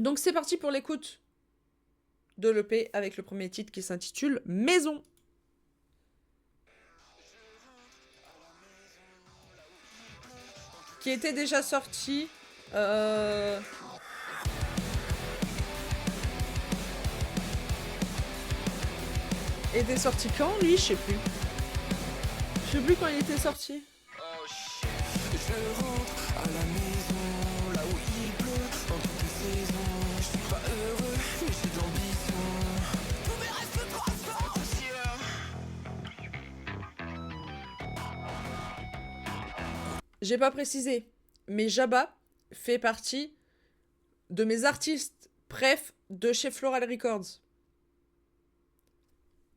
Donc c'est parti pour l'écoute de l'EP avec le premier titre qui s'intitule Maison. Qui était déjà sorti. Était sorti quand lui? Je sais plus. Je sais plus quand il était sorti. Je rentre à la maison, là où il pleut, dans toutes les saisons. Je suis pas heureux, mais j'ai de l'ambition. Tous mes rêves se transforment. J'ai pas précisé, mais Jabba fait partie de mes artistes préf de chez Floral Records.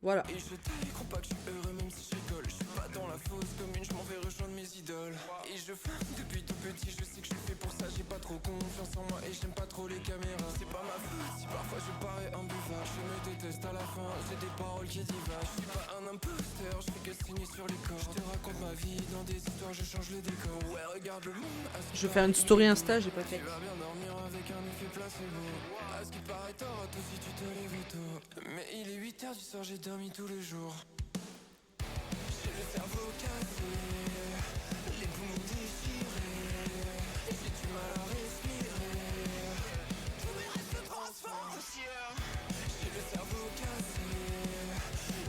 Voilà. Et je t'aille, crois pas que je suis heureux même si je rigole. Je suis pas dans la fausse commune, je m'en vais rejoindre mes idoles. Et je fume depuis tout petit, je sais que je suis fait pour ça. J'ai pas trop confiance en moi et j'aime pas trop les caméras. C'est pas ma faute si parfois je parais imbuvable. Je me déteste à la fin, j'ai des paroles qui divagent. Je suis pas un imposteur, je fais que signer sur les corps. Je te raconte ma vie dans des histoires, je change le décor. Ouais, regarde le monde. Je vais faire une story Insta, j'ai pas fait. Tu vas bien dormir avec un effet placebo. À ce qui paraît tort, toi si tu te lèves tôt. Mais il est 8h du soir, j'ai dormi tous les jours. J'ai le cerveau cassé, les poumons déchirés. J'ai du mal à respirer. Tous mes rêves se transforment. J'ai le cerveau cassé,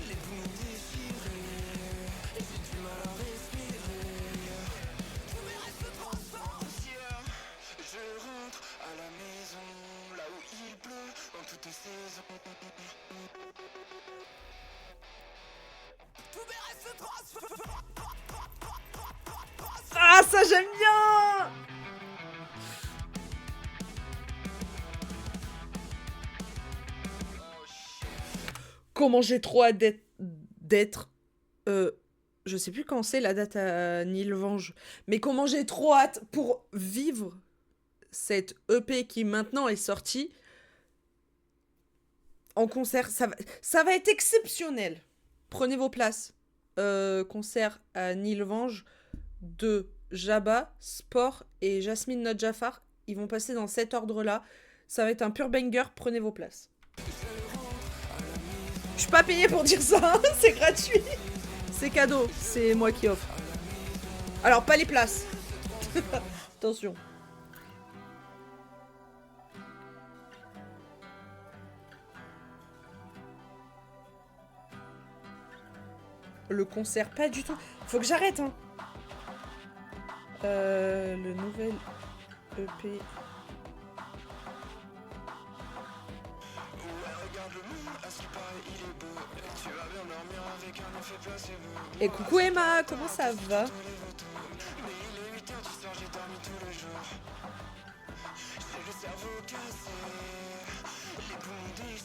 les poumons déchirés. J'ai du mal à respirer. Tous mes rêves se transforment. Je rentre à la maison, là où il pleut, dans toutes les saisons. Tous mes rêves se transforment. Ah, ça j'aime bien! Comment j'ai trop hâte d'être. Je sais plus quand c'est la date à Nilvange, mais comment j'ai trop hâte pour vivre cette EP qui maintenant est sortie en concert. Ça va être exceptionnel. Prenez vos places. Concert à Nilvange de Jabba, Sport et Jasmine Nodjafar. Ils vont passer dans cet ordre-là. Ça va être un pur banger. Prenez vos places. Je suis pas payée pour dire ça, hein, c'est gratuit. C'est cadeau, c'est moi qui offre. Alors, pas les places. Attention. Le concert, pas du tout. Faut que j'arrête, hein. Le nouvel EP. Et coucou Emma, comment ça va?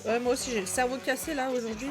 Ouais, moi aussi j'ai le cerveau cassé là aujourd'hui.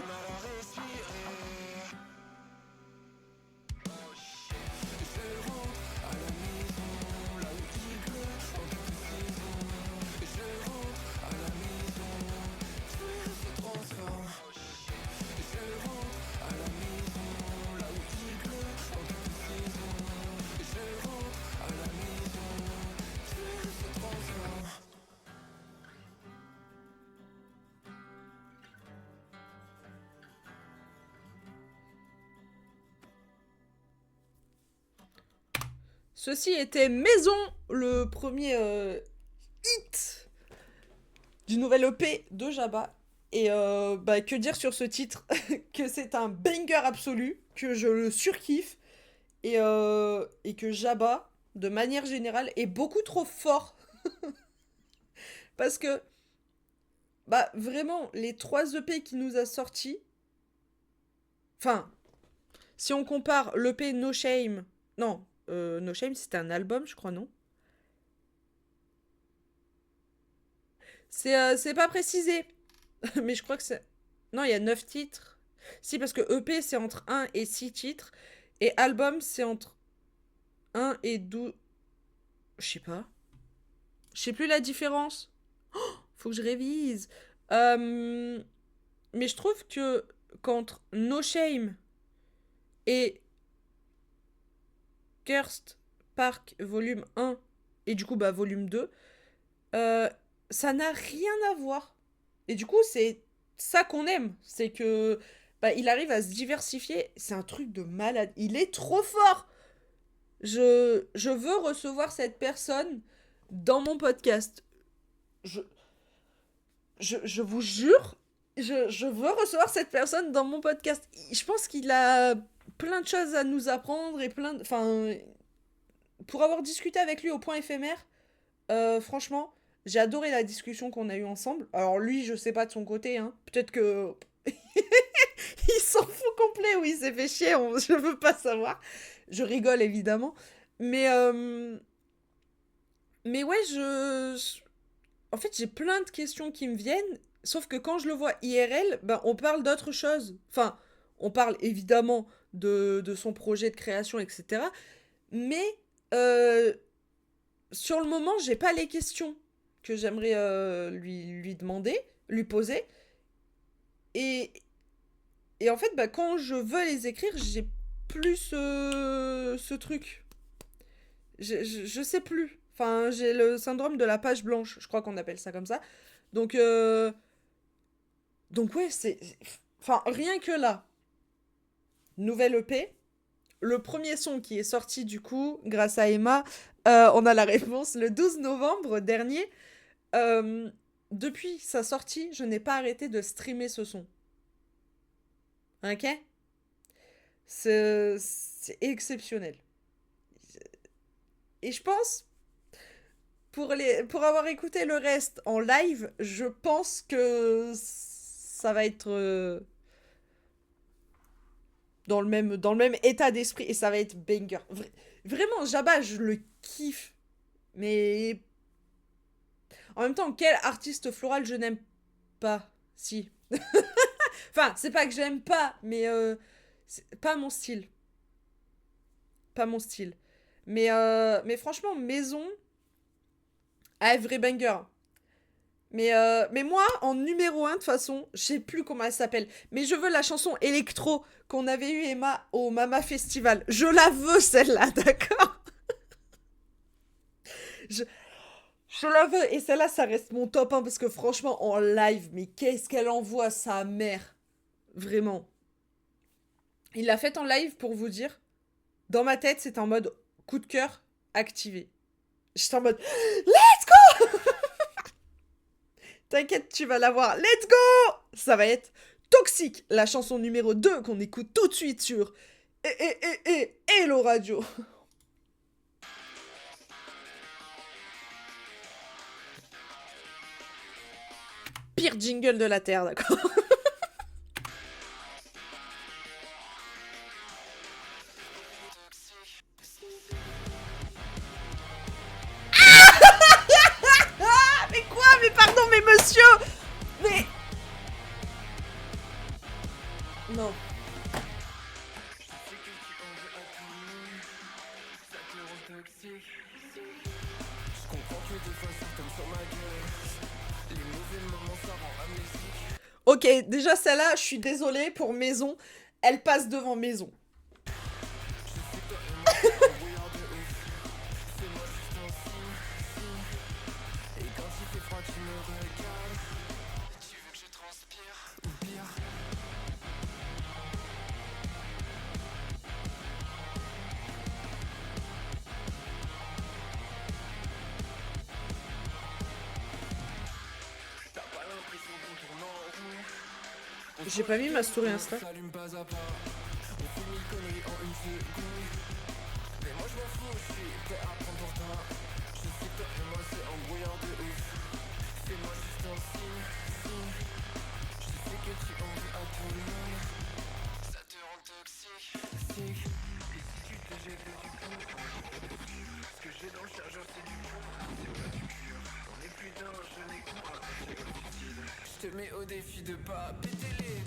Ceci était Maison, le premier hit du nouvel EP de Jabba. Et bah, que dire sur ce titre? Que c'est un banger absolu, que je le surkiffe, et que Jabba, de manière générale, est beaucoup trop fort. Parce que, bah, vraiment, les 3 EP qu'il nous a sortis, enfin, si on compare l'EP No Shame, non, No Shame c'était un album, je crois, non? C'est pas précisé, mais je crois que c'est... Non, il y a 9 titres. Si, parce que EP, c'est entre 1 et 6 titres. Et album, c'est entre 1 et 12... Je sais pas. Je sais plus la différence. Faut que je révise. Mais je trouve que qu'entre No Shame et Cursed Park volume 1 et du coup bah volume 2, ça n'a rien à voir. Et du coup, c'est ça qu'on aime. C'est que bah, il arrive à se diversifier. C'est un truc de malade. Il est trop fort. Je veux recevoir cette personne dans mon podcast. Je, je vous jure, je veux recevoir cette personne dans mon podcast. Je pense qu'il a plein de choses à nous apprendre et plein de... Enfin, pour avoir discuté avec lui au point éphémère, franchement, j'ai adoré la discussion qu'on a eue ensemble. Alors lui, je sais pas de son côté, hein. Peut-être que... il s'en fout complet ou il s'est fait chier, je veux pas savoir. Je rigole évidemment. Mais, mais ouais, en fait, j'ai plein de questions qui me viennent, sauf que quand je le vois IRL, ben, on parle d'autre chose. Enfin, on parle évidemment de son projet de création, etc. Mais euh, sur le moment, j'ai pas les questions que j'aimerais lui demander, lui poser. Et, et en fait, bah, quand je veux les écrire, j'ai plus ce truc. Je sais plus. Enfin, j'ai le syndrome de la page blanche, je crois qu'on appelle ça comme ça. Donc, donc ouais, Enfin, rien que là, nouvelle EP, le premier son qui est sorti du coup, grâce à Emma, on a la réponse le 12 novembre dernier. Euh, Depuis sa sortie, je n'ai pas arrêté de streamer ce son. Ok? C'est exceptionnel. Et je pense, pour avoir écouté le reste en live, je pense que ça va être dans le même état d'esprit et ça va être banger. Vraiment, Jabba, je le kiffe. Mais en même temps, quel artiste floral je n'aime pas? Si. Enfin, c'est pas que j'aime pas, mais c'est pas mon style. Pas mon style. Mais franchement, Maison, ah, vrai banger. Mais moi, en numéro un de toute façon, je sais plus comment elle s'appelle, mais je veux la chanson électro qu'on avait eu Emma au Mama Festival. Je la veux celle-là, d'accord? je, je la veux. Et celle-là, ça reste mon top 1 parce que franchement, en live, mais qu'est-ce qu'elle envoie sa mère? Vraiment. Il l'a faite en live pour vous dire. Dans ma tête, c'était en mode coup de cœur activé. J'étais en mode let's go! T'inquiète, tu vas la voir. Let's go! Ça va être Toxique, la chanson numéro 2 qu'on écoute tout de suite sur Hello Radio. Pire jingle de la Terre, d'accord? Ah, mais quoi? Mais pardon, mais monsieur! Mais... Non. Ok, déjà celle-là, je suis désolée pour Maison. Elle passe devant Maison. J'ai pas mis ma story Insta. Je te mets au défi de pas péter les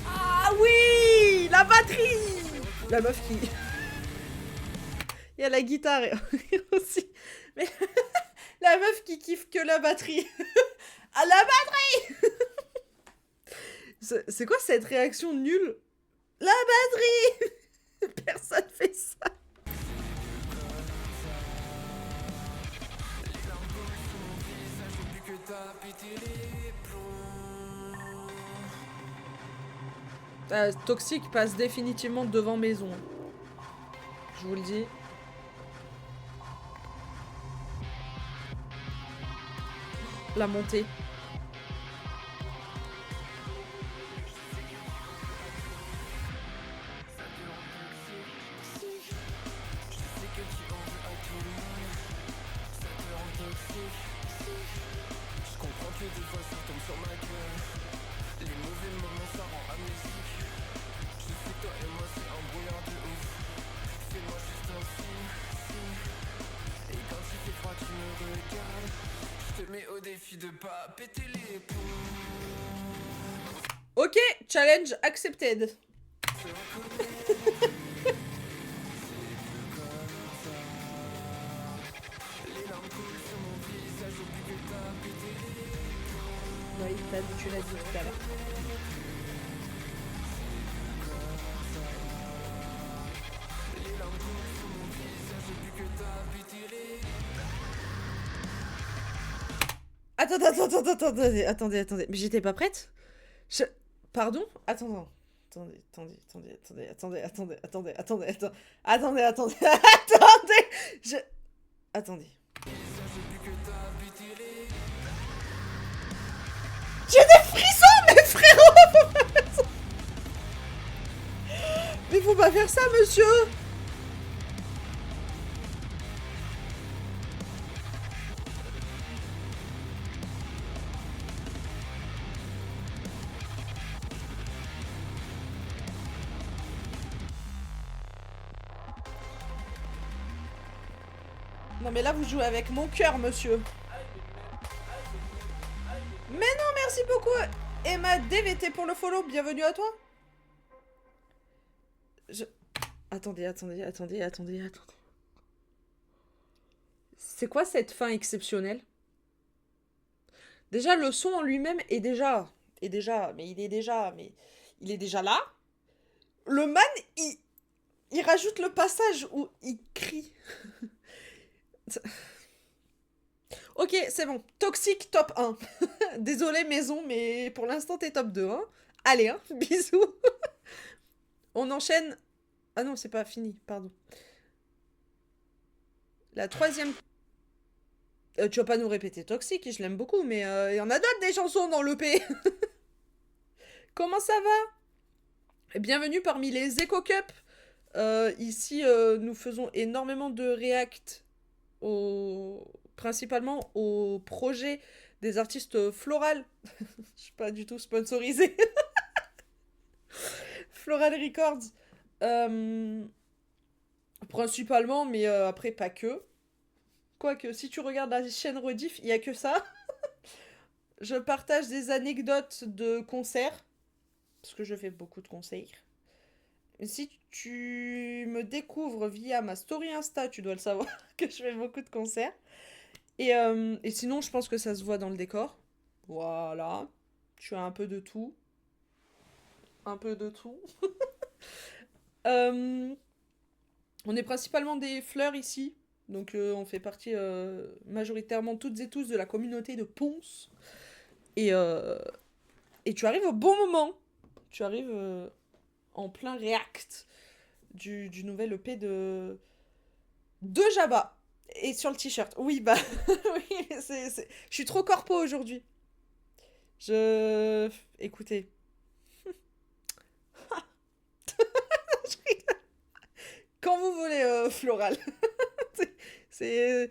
Ah oui! La batterie! La meuf qui... Il y a la guitare aussi. Mais la meuf qui kiffe que la batterie. Ah, la batterie! C'est quoi cette réaction nulle? La batterie. Personne fait ça. Toxique passe définitivement devant maison. Je vous le dis. La montée. Je comprends que des fois ça tombe sur ma gueule. Les mauvais moments ça rend amnésique. Je sais que toi et moi c'est un brouillard de ouf. Fais-moi juste un signe, signe. Et quand il fait froid tu me regardes. Je te mets au défi de pas péter les plombs. Ok, challenge accepted. Oui, tu l'as dit tout à l'heure. Attendez. Mais j'étais pas prête? Pardon? Attendez. Attendez. J'ai des frissons, mes frérots! Mais faut pas faire ça, monsieur! Non mais là vous jouez avec mon cœur, monsieur. Mais non, merci beaucoup Emma DVT pour le follow, bienvenue à toi. Attendez. C'est quoi cette fin exceptionnelle? Déjà, le son en lui-même est déjà là. Le man, il rajoute le passage où il crie. Ok, c'est bon. Toxique top 1. Désolé maison, mais pour l'instant t'es top 2. Hein. Allez, hein, bisous. On enchaîne. Ah non, c'est pas fini, pardon. La troisième... tu vas pas nous répéter Toxique, je l'aime beaucoup, mais il y en a d'autres des chansons dans l'EP. Comment ça va? Bienvenue parmi les Echo Cup. Ici, nous faisons énormément de react principalement au projet des artistes Floral. Je suis pas du tout sponsorisée. Floral Records. Principalement, mais après pas que. Quoique, si tu regardes la chaîne Rediff, il y a que ça. Je partage des anecdotes de concerts. Parce que je fais beaucoup de concerts. Si tu me découvres via ma story Insta, tu dois le savoir que je fais beaucoup de concerts. Et sinon, je pense que ça se voit dans le décor. Voilà. Je fais un peu de tout. Un peu de tout. On est principalement des fleurs ici. Donc on fait partie majoritairement toutes et tous de la communauté de Ponce. Et tu arrives au bon moment. Tu arrives en plein react du nouvel EP de Jabba. Et sur le t-shirt. Oui, bah... oui, je suis trop corpo aujourd'hui. Écoutez. Quand vous voulez, Floral. c'est...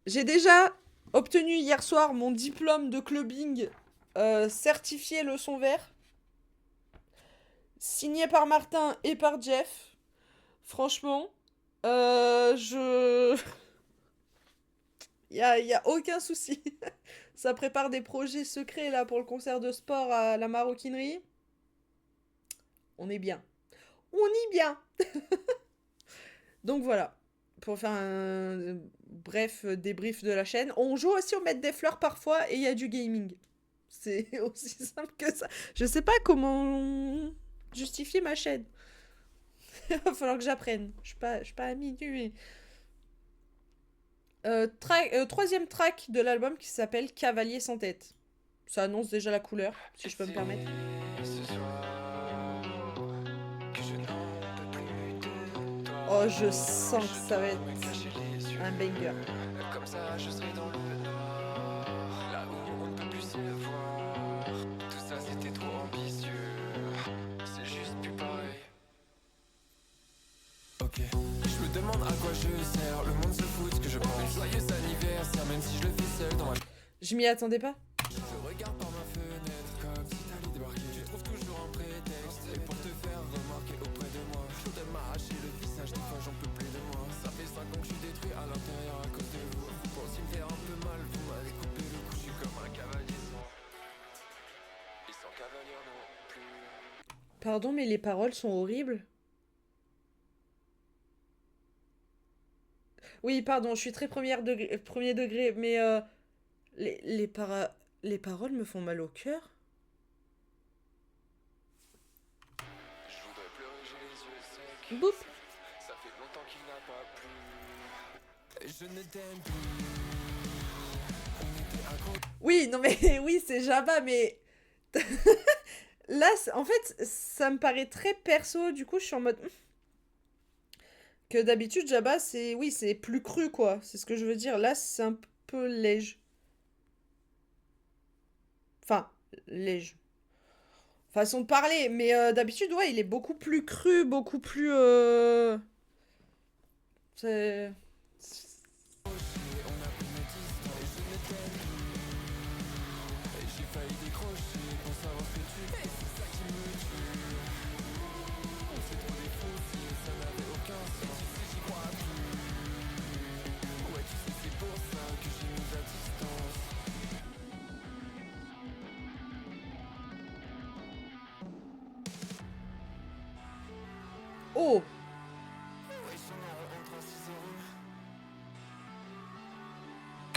J'ai déjà obtenu hier soir mon diplôme de clubbing certifié le son vert. Signé par Martin et par Jeff. Franchement, il y a aucun souci. Ça prépare des projets secrets là pour le concert de sport à la maroquinerie. On est bien. On y bien. Donc voilà. Pour faire un bref débrief de la chaîne. On joue aussi au mettre des fleurs parfois et il y a du gaming. C'est aussi simple que ça. Je sais pas comment justifier ma chaîne. Il va falloir que j'apprenne. Je suis pas amie mais... troisième track de l'album qui s'appelle Cavalier sans tête. Ça annonce déjà la couleur, si je peux me permettre. Ce soir, que je n'en peux plus de toi. Oh, je sens que ça va Je être dois me cacher les yeux. un banger. Comme ça, je serai dans le noir, là où on ne peut plus se voir. Tout ça, c'était trop ambitieux. C'est juste plus pareil. Ok, je me demande à quoi je sers. Le monde se fout de ce que je pense. Joyeux anniversaire, même si je le fais seul dans ma... Je m'y attendais pas. Je regarde par ma fenêtre comme si t'allais débarquer. Tu trouves toujours un prétexte et pour te faire remarquer auprès de moi. Je voudrais m'arracher le visage, des fois j'en peux plus de moi. Ça fait 5 ans que je suis détruit à l'intérieur à cause de vous. Vous pensez me faire un peu mal, vous m'avez coupé le cou. Je suis comme un cavalier sans... Et sans cavalier non plus. Pardon, mais les paroles sont horribles. Oui, pardon, je suis très premier degré, mais les paroles me font mal au cœur. Je voudrais pleurer, j'ai les yeux secs. Boop. Ça fait longtemps qu'il n'a pas plu. Et je ne t'aime plus. On était accro. Oui, non mais oui, c'est Jabba, mais là, en fait, ça me paraît très perso. Du coup, je suis en mode que d'habitude, Jabba, c'est oui, c'est plus cru, quoi. C'est ce que je veux dire. Là, c'est un peu léger. Enfin, léger. Façon de parler, mais d'habitude, ouais, il est beaucoup plus cru, beaucoup plus. C'est. J'ai failli décrocher pour savoir ce que tu fais. C'est ça qui me tue. On s'est trop défoncé, ça n'avait aucun sens. Et tu sais, j'y crois plus. Ouais, tu sais, c'est pour ça que j'ai mis la distance. Oh! Ouais, j'en ai un 3-6-0.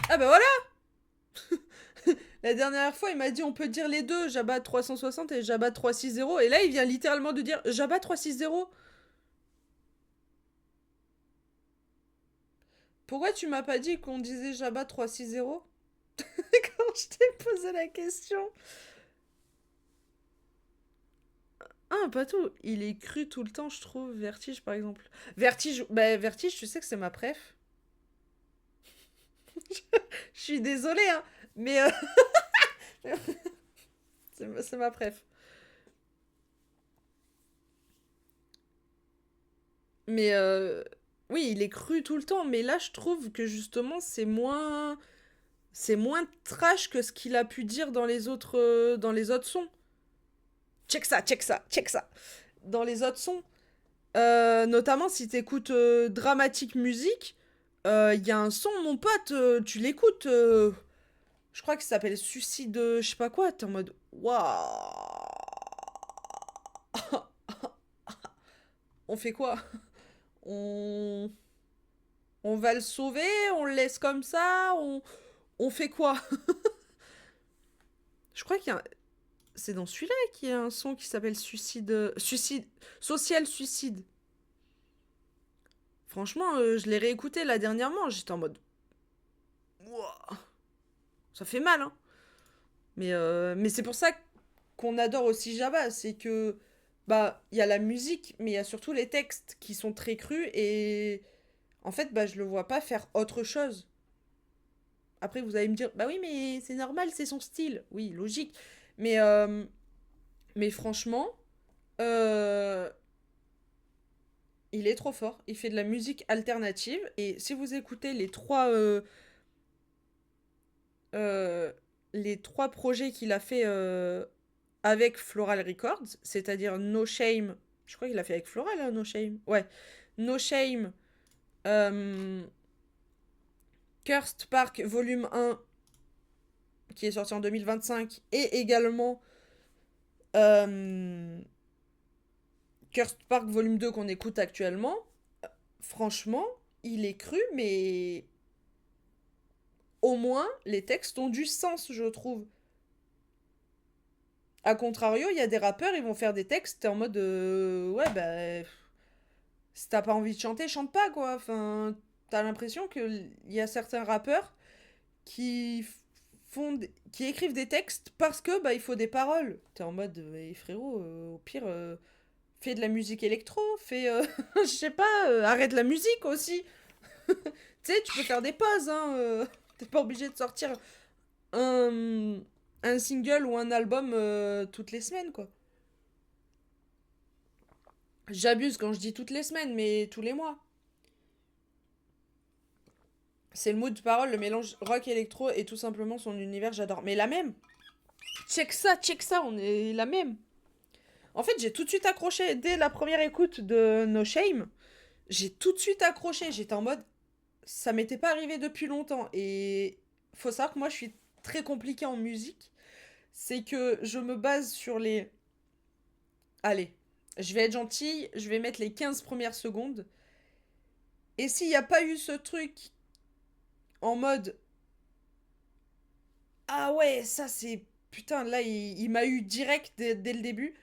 Ah bah voilà! La dernière fois, il m'a dit on peut dire les deux, Jabba 360 et Jabba 360. Et là, il vient littéralement de dire Jabba 360. Pourquoi tu m'as pas dit qu'on disait Jabba 360 quand je t'ai posé la question? Ah, pas tout. Il est cru tout le temps, je trouve. Vertige, par exemple. Vertige, bah, Vertige, tu sais que c'est ma préf. Je suis désolée, hein. Mais c'est ma préf. Mais oui, il est cru tout le temps. Mais là, je trouve que justement, c'est moins trash que ce qu'il a pu dire dans les autres sons. Check ça, check ça, check ça. Dans les autres sons. Notamment si t'écoutes Dramatique Musique, il y a un son, mon pote, tu l'écoutes. Je crois qu'il s'appelle Suicide, je sais pas quoi. T'es en mode waouh. On fait quoi? On on va le sauver, on le laisse comme ça, on fait quoi? Je crois qu'il y a c'est dans celui-là qu'il y a un son qui s'appelle Suicide Social Suicide. Franchement, je l'ai réécouté là dernièrement, j'étais en mode Wouah. Ça fait mal, hein. Mais c'est pour ça qu'on adore aussi Jabba, c'est que bah il y a la musique, mais il y a surtout les textes qui sont très crus et en fait bah je le vois pas faire autre chose. Après vous allez me dire bah oui mais c'est normal, c'est son style. Oui, logique. Mais mais franchement euh, il est trop fort. Il fait de la musique alternative et si vous écoutez euh, les trois projets qu'il a fait avec Floral Records, c'est-à-dire No Shame. Je crois qu'il a fait avec Floral, hein, No Shame. Ouais. No Shame, euh, Cursed Park Volume 1, qui est sorti en 2025, et également euh, Cursed Park Volume 2 qu'on écoute actuellement. Franchement, il est cru, mais au moins, les textes ont du sens, je trouve. A contrario, il y a des rappeurs, ils vont faire des textes, t'es en mode, ouais, bah, si t'as pas envie de chanter, chante pas, quoi. Enfin, t'as l'impression qu'il y a certains rappeurs qui qui écrivent des textes parce que, bah, il faut des paroles. T'es en mode, eh, frérot, au pire, fais de la musique électro, fais, je sais pas, arrête la musique aussi. Tu sais, tu peux faire des pauses, hein. T'es pas obligé de sortir un, un single ou un album toutes les semaines, quoi. J'abuse quand je dis toutes les semaines, mais tous les mois. C'est le mood de parole, le mélange rock électro et tout simplement son univers, j'adore. Mais la même. Check ça, on est la même. En fait, j'ai tout de suite accroché dès la première écoute de No Shame. J'ai tout de suite accroché. J'étais en mode, ça m'était pas arrivé depuis longtemps. Et faut savoir que moi, je suis très compliquée en musique. C'est que je me base sur les. Allez, je vais être gentille, je vais mettre les 15 premières secondes. Et s'il n'y a pas eu ce truc en mode, ah ouais, ça c'est. Putain, là, il m'a eu direct dès le début.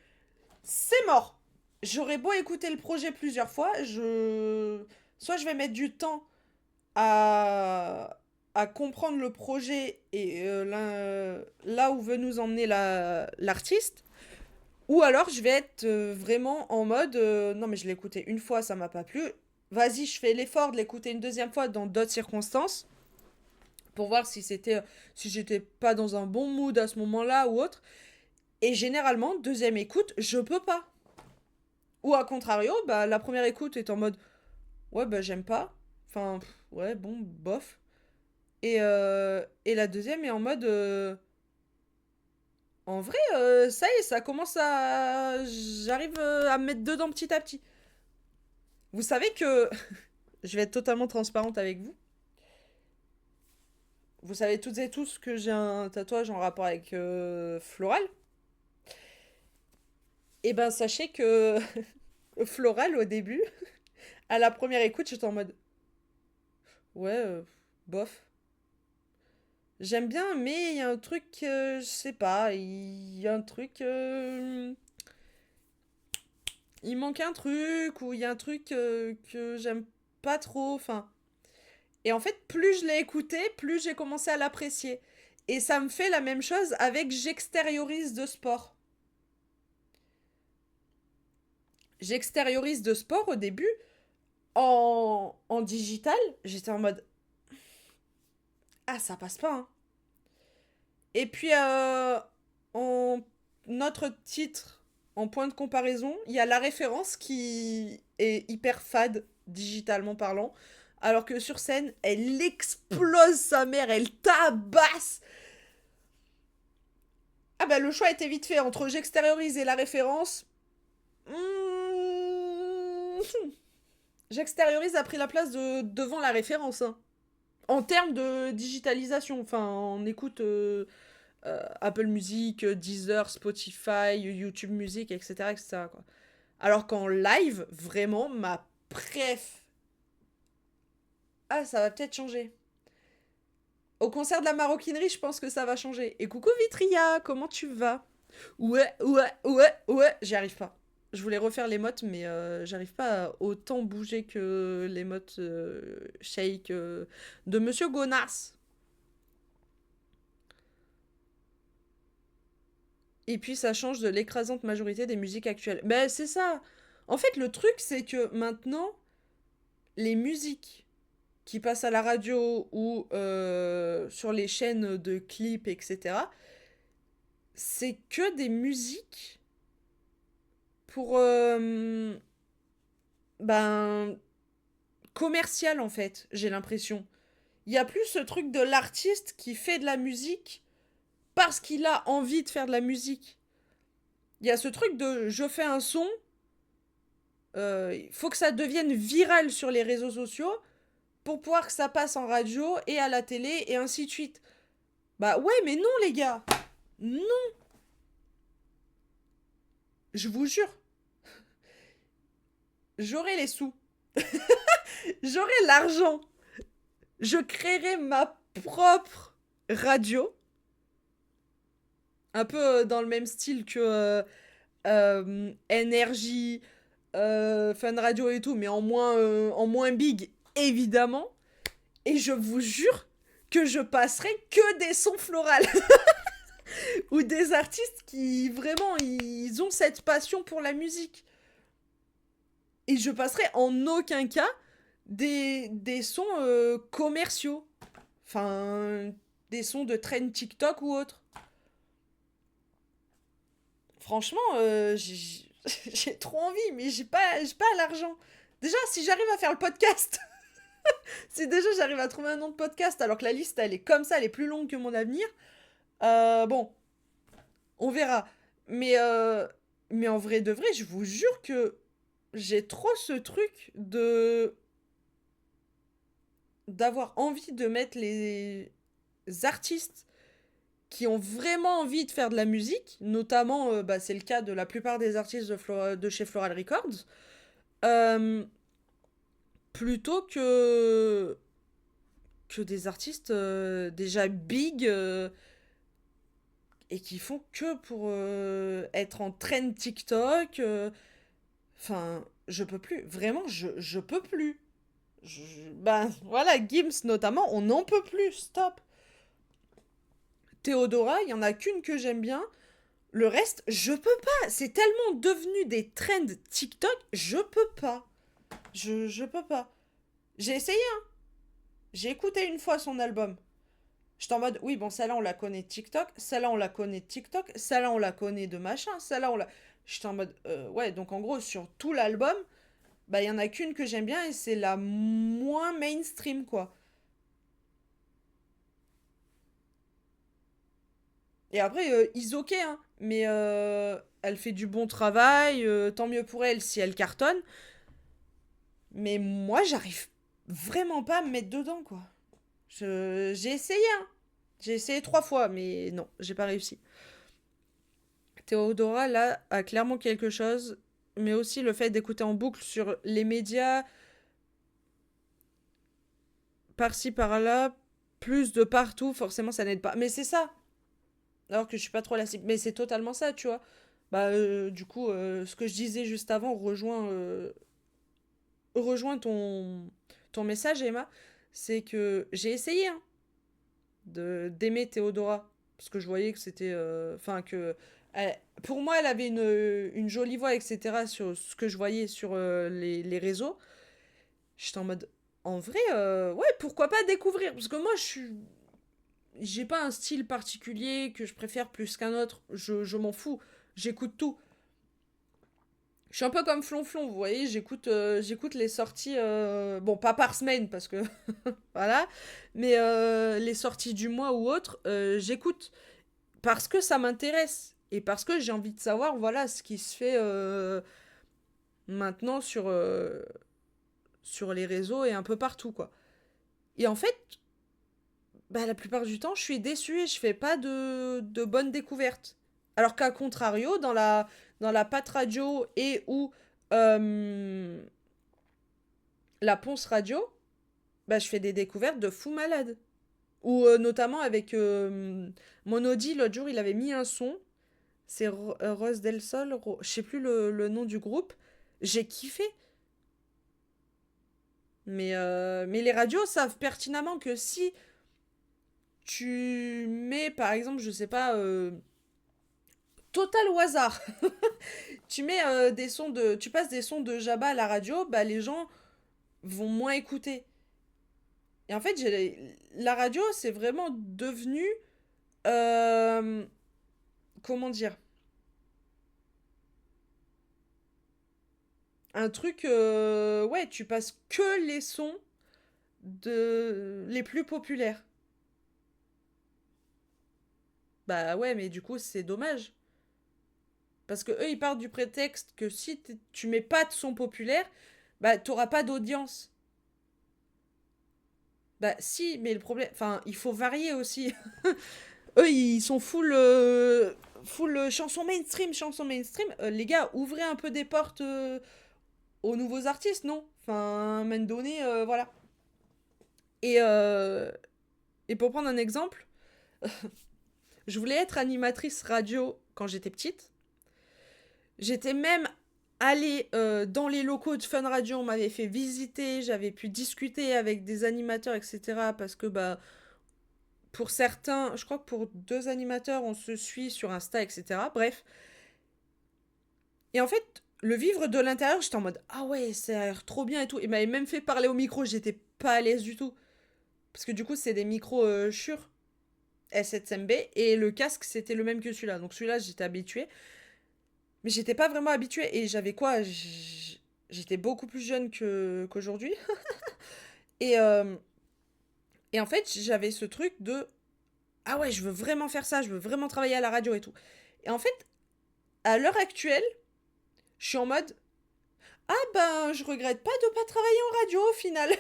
C'est mort. J'aurais beau écouter le projet plusieurs fois, soit je vais mettre du temps à comprendre le projet et là où veut nous emmener l'artiste, ou alors je vais être vraiment en mode non mais je l'ai écouté une fois, ça m'a pas plu. Vas-y, je fais l'effort de l'écouter une deuxième fois dans d'autres circonstances pour voir si j'étais pas dans un bon mood à ce moment-là ou autre. Et généralement, deuxième écoute, je peux pas. Ou à contrario, bah, la première écoute est en mode ouais, bah, j'aime pas. Enfin, ouais, bon, bof. Et la deuxième est en mode en vrai, ça y est, ça commence à. J'arrive à me mettre dedans petit à petit. Vous savez que. Je vais être totalement transparente avec vous. Vous savez toutes et tous que j'ai un tatouage en rapport avec Floral. Et ben, sachez que Floral, au début, à la première écoute, j'étais en mode ouais, bof. J'aime bien, mais il y a un truc, je sais pas, il y a un truc, il manque un truc, ou il y a un truc que j'aime pas trop, enfin. Et en fait, plus je l'ai écouté, plus j'ai commencé à l'apprécier. Et ça me fait la même chose avec J'extériorise de sport. J'extériorise de sport au début, en digital, j'étais en mode, ah, ça passe pas, hein. Et puis, en notre titre, en point de comparaison, il y a la référence qui est hyper fade, digitalement parlant. Alors que sur scène, elle explose sa mère, elle tabasse. Ah bah le choix était vite fait entre j'extériorise et la référence. Hmm. J'extériorise a pris la place devant la référence, hein. En termes de digitalisation, enfin on écoute Apple Music, Deezer, Spotify, YouTube Music, etc. etc. quoi. Alors qu'en live, vraiment, ma préf. Ah, ça va peut-être changer. Au concert de la maroquinerie, je pense que ça va changer. Et coucou Vitria, comment tu vas? Ouais, j'y arrive pas. Je voulais refaire les mottes, mais j'arrive pas à autant bouger que les mottes shake de Monsieur Gonas. Et puis ça change de l'écrasante majorité des musiques actuelles. Ben c'est ça. En fait, le truc, c'est que maintenant, les musiques qui passent à la radio ou sur les chaînes de clips, etc., c'est que des musiques pour ben commercial en fait, j'ai l'impression. Il y a plus ce truc de l'artiste qui fait de la musique parce qu'il a envie de faire de la musique. Il y a ce truc de je fais un son, il faut que ça devienne viral sur les réseaux sociaux pour pouvoir que ça passe en radio et à la télé et ainsi de suite. Bah ouais, mais non les gars. Non, je vous jure. J'aurai les sous. J'aurai l'argent. Je créerai ma propre radio. Un peu dans le même style que Energy, Fun Radio et tout, mais en moins big, évidemment. Et je vous jure que je passerai que des sons florales. Ou des artistes qui, vraiment, ils ont cette passion pour la musique. Et je passerai en aucun cas des sons commerciaux. Enfin, des sons de trend TikTok ou autre. Franchement, j'ai trop envie, mais j'ai pas l'argent. Déjà, si j'arrive à faire le podcast, si déjà j'arrive à trouver un nom de podcast, alors que la liste, elle est comme ça, elle est plus longue que mon avenir, bon, on verra. Mais en vrai de vrai, je vous jure que j'ai trop ce truc d'avoir envie de mettre les artistes qui ont vraiment envie de faire de la musique, notamment, bah, c'est le cas de la plupart des artistes de chez Floral Records, euh, plutôt que des artistes déjà big et qui font que pour être en trend TikTok. Enfin, je peux plus. Vraiment, je peux plus. Ben voilà, Gims notamment, on n'en peut plus. Stop. Théodora, il y en a qu'une que j'aime bien. Le reste, je peux pas. C'est tellement devenu des trends TikTok, je peux pas. Je peux pas. J'ai essayé, hein. J'ai écouté une fois son album. J'étais en mode, oui, bon, celle-là, on la connaît de TikTok. Celle-là, on la connaît de TikTok. Celle-là, on la connaît de machin. Celle-là, on la. J'étais en mode, ouais, donc en gros, sur tout l'album, bah, il y en a qu'une que j'aime bien et c'est la moins mainstream, quoi. Et après, Isoké, hein. Mais elle fait du bon travail. Tant mieux pour elle si elle cartonne. Mais moi, j'arrive vraiment pas à me mettre dedans, quoi. J'ai essayé, hein. J'ai essayé 3 fois, mais non, j'ai pas réussi. Théodora, là, a clairement quelque chose, mais aussi le fait d'écouter en boucle sur les médias, par-ci, par-là, plus de partout, forcément, ça n'aide pas. Mais c'est ça, alors que je suis pas trop la cible. Mais c'est totalement ça, tu vois. Bah, du coup, ce que je disais juste avant rejoint ton message, Emma. C'est que j'ai essayé, hein, d'aimer Théodora. Parce que je voyais que c'était. Enfin, que. Pour moi, elle avait une jolie voix, etc. Sur ce que je voyais sur les réseaux. J'étais en mode. En vrai, ouais, pourquoi pas découvrir? Parce que moi, je suis. J'ai pas un style particulier que je préfère plus qu'un autre. Je m'en fous. J'écoute tout. Je suis un peu comme Flonflon, vous voyez, j'écoute les sorties, bon, pas par semaine, parce que, voilà, mais les sorties du mois ou autre, j'écoute. Parce que ça m'intéresse et parce que j'ai envie de savoir voilà ce qui se fait maintenant sur les réseaux et un peu partout quoi. Et en fait, bah, la plupart du temps, je suis déçue et je fais pas de bonnes découvertes. Alors qu'à contrario, dans la Pat Radio et ou euh, la Ponce Radio, bah, je fais des découvertes de fou malade. Ou notamment avec Monody, l'autre jour, il avait mis un son. C'est Rose del Sol, je sais plus le nom du groupe. J'ai kiffé. Mais les radios savent pertinemment que si tu mets, par exemple, je sais pas, total au hasard, tu mets tu passes des sons de Jabba à la radio, bah les gens vont moins écouter. Et en fait, la radio, c'est vraiment devenu, euh, comment dire, un truc, ouais, tu passes que les sons les plus populaires. Bah ouais, mais du coup, c'est dommage. Parce que eux, ils partent du prétexte que si tu mets pas de son populaire, bah t'auras pas d'audience. Bah si, mais le problème... Enfin, il faut varier aussi. Eux, ils sont full chanson mainstream, chanson mainstream. Les gars, ouvrez un peu des portes aux nouveaux artistes, non? Enfin, à un moment donné, voilà. Et, euh, et pour prendre un exemple, Je voulais être animatrice radio quand j'étais petite. J'étais même allée dans les locaux de Fun Radio, on m'avait fait visiter, j'avais pu discuter avec des animateurs, etc. Parce que bah pour certains, je crois que pour 2 animateurs, on se suit sur Insta, etc. Bref. Et en fait, le vivre de l'intérieur, j'étais en mode ah ouais, ça a l'air trop bien et tout. Il m'avait même fait parler au micro, j'étais pas à l'aise du tout. Parce que du coup, c'est des micros Shure S7MB et le casque, c'était le même que celui-là. Donc celui-là, j'étais habituée. Mais j'étais pas vraiment habituée. Et j'avais quoi J'étais beaucoup plus jeune qu'aujourd'hui. Et, euh, et en fait, j'avais ce truc de ah ouais, je veux vraiment faire ça, je veux vraiment travailler à la radio et tout. Et en fait, à l'heure actuelle, je suis en mode ah ben, je regrette pas de pas travailler en radio au final.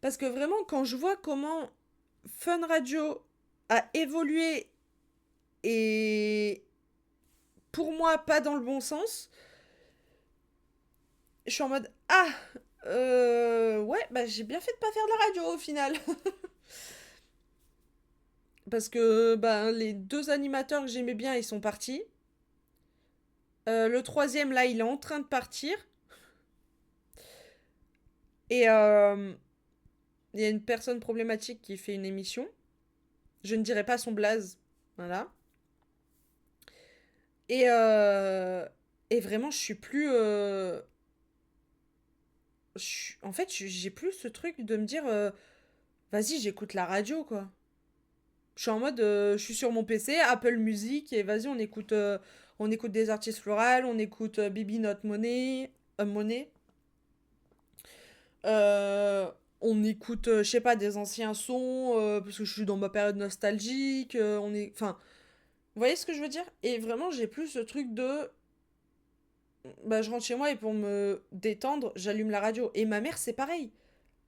Parce que vraiment, quand je vois comment Fun Radio a évolué et pour moi pas dans le bon sens, je suis en mode ah ouais bah j'ai bien fait de pas faire de la radio au final. Parce que bah, les 2 animateurs que j'aimais bien ils sont partis. Le troisième là il est en train de partir. Et il y a une personne problématique qui fait une émission. Je ne dirai pas son blaze. Voilà. Et, euh, et vraiment, je suis plus. En fait, j'ai plus ce truc de me dire vas-y, j'écoute la radio, quoi. Je suis en mode je suis sur mon PC, Apple Music, et vas-y, on écoute des artistes florales, on écoute Bibi Not Money. Money. On écoute, je sais pas, des anciens sons, parce que je suis dans ma période nostalgique. Enfin, vous voyez ce que je veux dire? Et vraiment, j'ai plus ce truc de bah, je rentre chez moi et pour me détendre, j'allume la radio. Et ma mère, c'est pareil.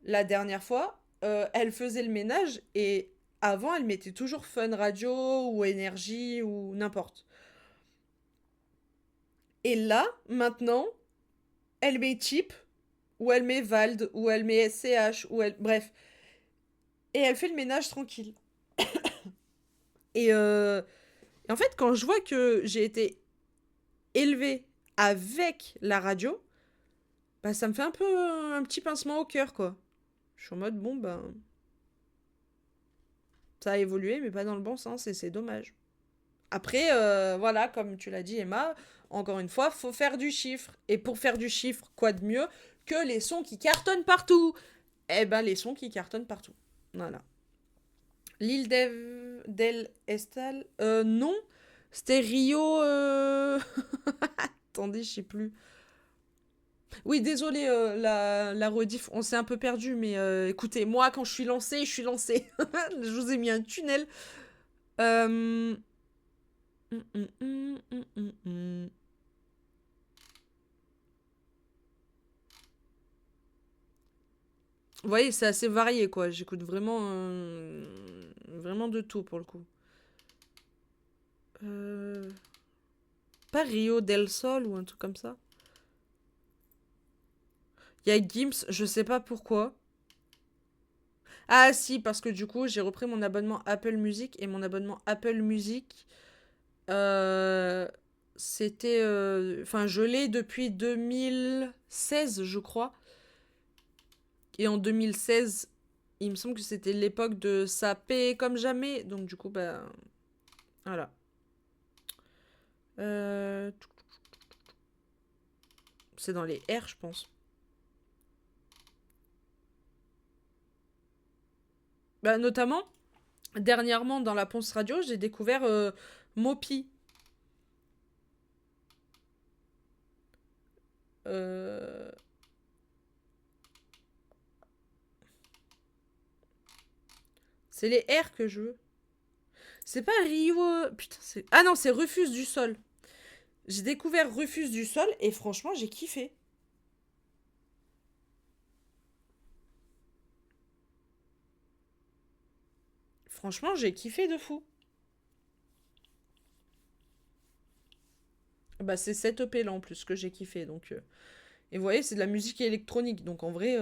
La dernière fois, elle faisait le ménage et avant, elle mettait toujours Fun Radio ou Énergie ou n'importe. Et là, maintenant, elle met Chip ou elle met Vald ou elle met SCH ou elle... Bref. Et elle fait le ménage tranquille. Et, euh, et en fait, quand je vois que j'ai été élevée avec la radio, bah ça me fait un peu un petit pincement au cœur, quoi. Je suis en mode, bon, ben, ça a évolué, mais pas dans le bon sens, et c'est dommage. Après, voilà, comme tu l'as dit, Emma, encore une fois, faut faire du chiffre. Et pour faire du chiffre, quoi de mieux que les sons qui cartonnent partout? Eh ben, les sons qui cartonnent partout. Voilà. L'île d'El Estal, non. C'était Rio. Attendez, je sais plus. Oui, désolé, la rediff, on s'est un peu perdu, mais écoutez, moi, quand je suis lancée, je suis lancée. Je vous ai mis un tunnel. Euh... hum, hum, hum, hum, hum, hum. Vous voyez, c'est assez varié, quoi. J'écoute vraiment de tout, pour le coup. Euh... Pas Rio del Sol ou un truc comme ça. Il y a Gims, je sais pas pourquoi. Ah si, parce que du coup, j'ai repris mon abonnement Apple Music et mon abonnement Apple Music, euh, c'était... Enfin, je l'ai depuis 2016, je crois. Et en 2016, il me semble que c'était l'époque de ça paie comme jamais. Donc du coup, bah... Voilà. Euh, C'est dans les R, je pense. Bah, notamment, dernièrement, dans la Ponce Radio, j'ai découvert Mopi. Euh, C'est les R que je veux. C'est pas Rio. Putain, c'est. Ah non, c'est Refuse du Sol. J'ai découvert Refuse du Sol et franchement, j'ai kiffé. Franchement, j'ai kiffé de fou. Bah, c'est cette EP là en plus que j'ai kiffé. Donc, et vous voyez, c'est de la musique électronique. Donc en vrai,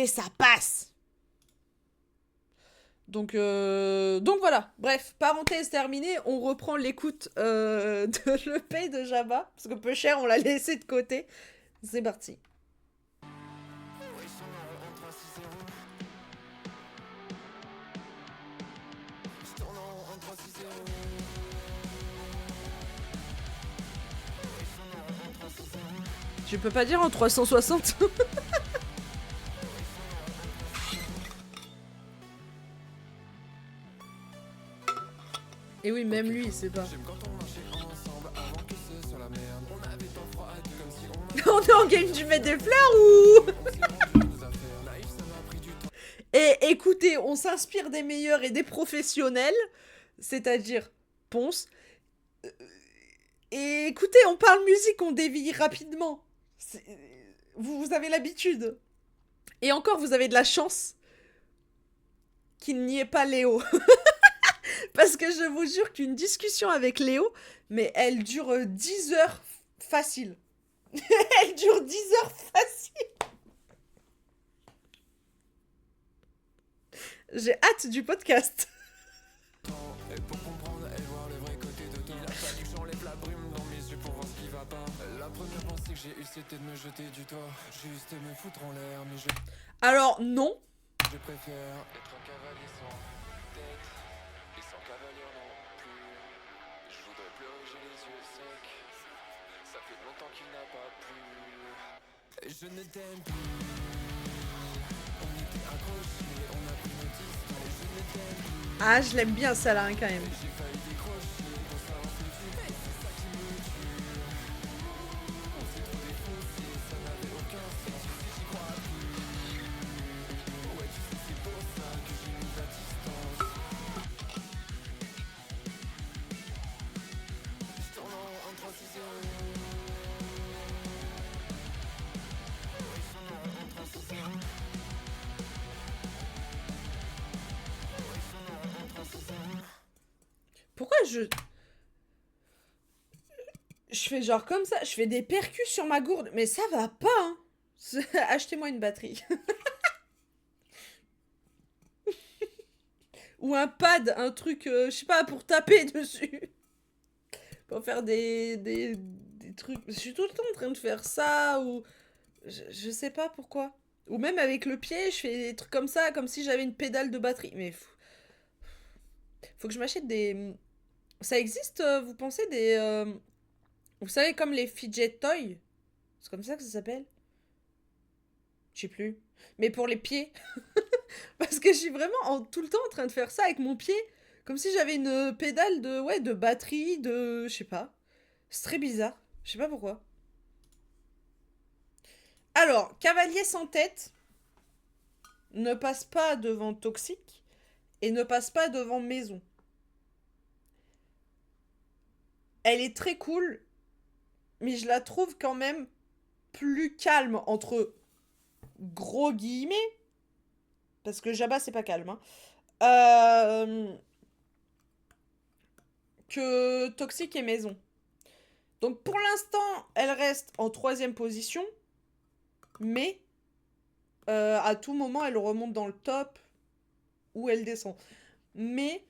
ça passe. Donc voilà, bref, parenthèse terminée, on reprend l'écoute de l'EP de Jabba, parce que peu cher, on l'a laissé de côté. C'est parti. Je peux pas dire en 360. Et oui, même lui, il sait pas. On est en game du mettre des fleurs ou... Et écoutez, on s'inspire des meilleurs et des professionnels, c'est-à-dire Ponce. Et écoutez, on parle musique, on dévie rapidement. Vous avez l'habitude. Et encore, vous avez de la chance qu'il n'y ait pas Léo. Parce que je vous jure qu'une discussion avec Léo, mais elle dure 10 heures facile. Elle dure 10 heures facile. J'ai hâte du podcast. Et pour comprendre et voir le vrai côté de toi, il a fallu que j'enlève la brume dans mes yeux pour voir ce qui va pas. La première pensée que j'ai eue c'était de me jeter du toit. J'ai juste me foutre en l'air, mais Alors non. je préfère être un cavalier sans tête et sans cavalier non plus. Je voudrais pleurer, j'ai les yeux secs. Ça fait longtemps qu'il n'a pas plu. Et je ne t'aime plus. On était accrochés, on a pris nos distances. Et je ne t'aime plus. Ah, je l'aime bien ça là hein, quand même. J'ai failli décrocher pour savoir ce que tu fais, c'est ça qui me tue. On s'est trop défoncé, ça n'avait aucun sens, je sais j'y crois plus. Ouais tu sais c'est pour ça que j'ai mis la distance. Je tourne en 3-6-0. Ouais je tourne en 3-6-0. Pourquoi je fais genre comme ça, je fais des percus sur ma gourde, mais ça va pas hein. Achetez-moi une batterie. Ou un pad, un truc, je sais pas, pour taper dessus. Pour faire des trucs. Je suis tout le temps en train de faire ça, ou... Je sais pas pourquoi. Ou même avec le pied, je fais des trucs comme ça, comme si j'avais une pédale de batterie. Mais faut que je m'achète des... Ça existe, vous pensez, des... Vous savez, comme les fidget toys? C'est comme ça que ça s'appelle? Je sais plus. Mais pour les pieds. Parce que je suis vraiment tout le temps en train de faire ça avec mon pied. Comme si j'avais une pédale de, ouais, de batterie, de... Je sais pas. C'est très bizarre. Je sais pas pourquoi. Alors, Cavalier sans tête ne passe pas devant Toxique et ne passe pas devant Maison. Elle est très cool, mais je la trouve quand même plus calme entre gros guillemets. Parce que Jabba, c'est pas calme. Hein. Que Toxique et Maison. Donc pour l'instant, elle reste en 3e position. Mais à tout moment, elle remonte dans le top ou elle descend. Mais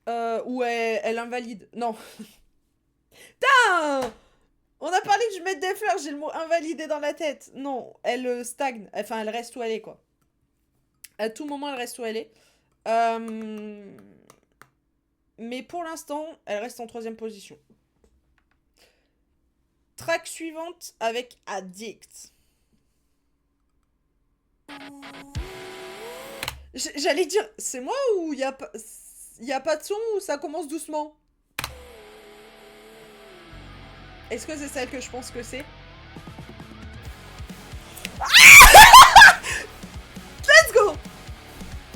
ou elle invalide. Non. Putain, on a parlé que je mette des fleurs, j'ai le mot invalidé dans la tête. Non, elle stagne. Enfin, elle reste où elle est, quoi. À tout moment, elle reste où elle est. Mais pour l'instant, elle reste en 3e position. Track suivante avec Addict. J'allais dire, c'est moi ou y a pas de son ou ça commence doucement? Est-ce que c'est celle que je pense que c'est? Let's go!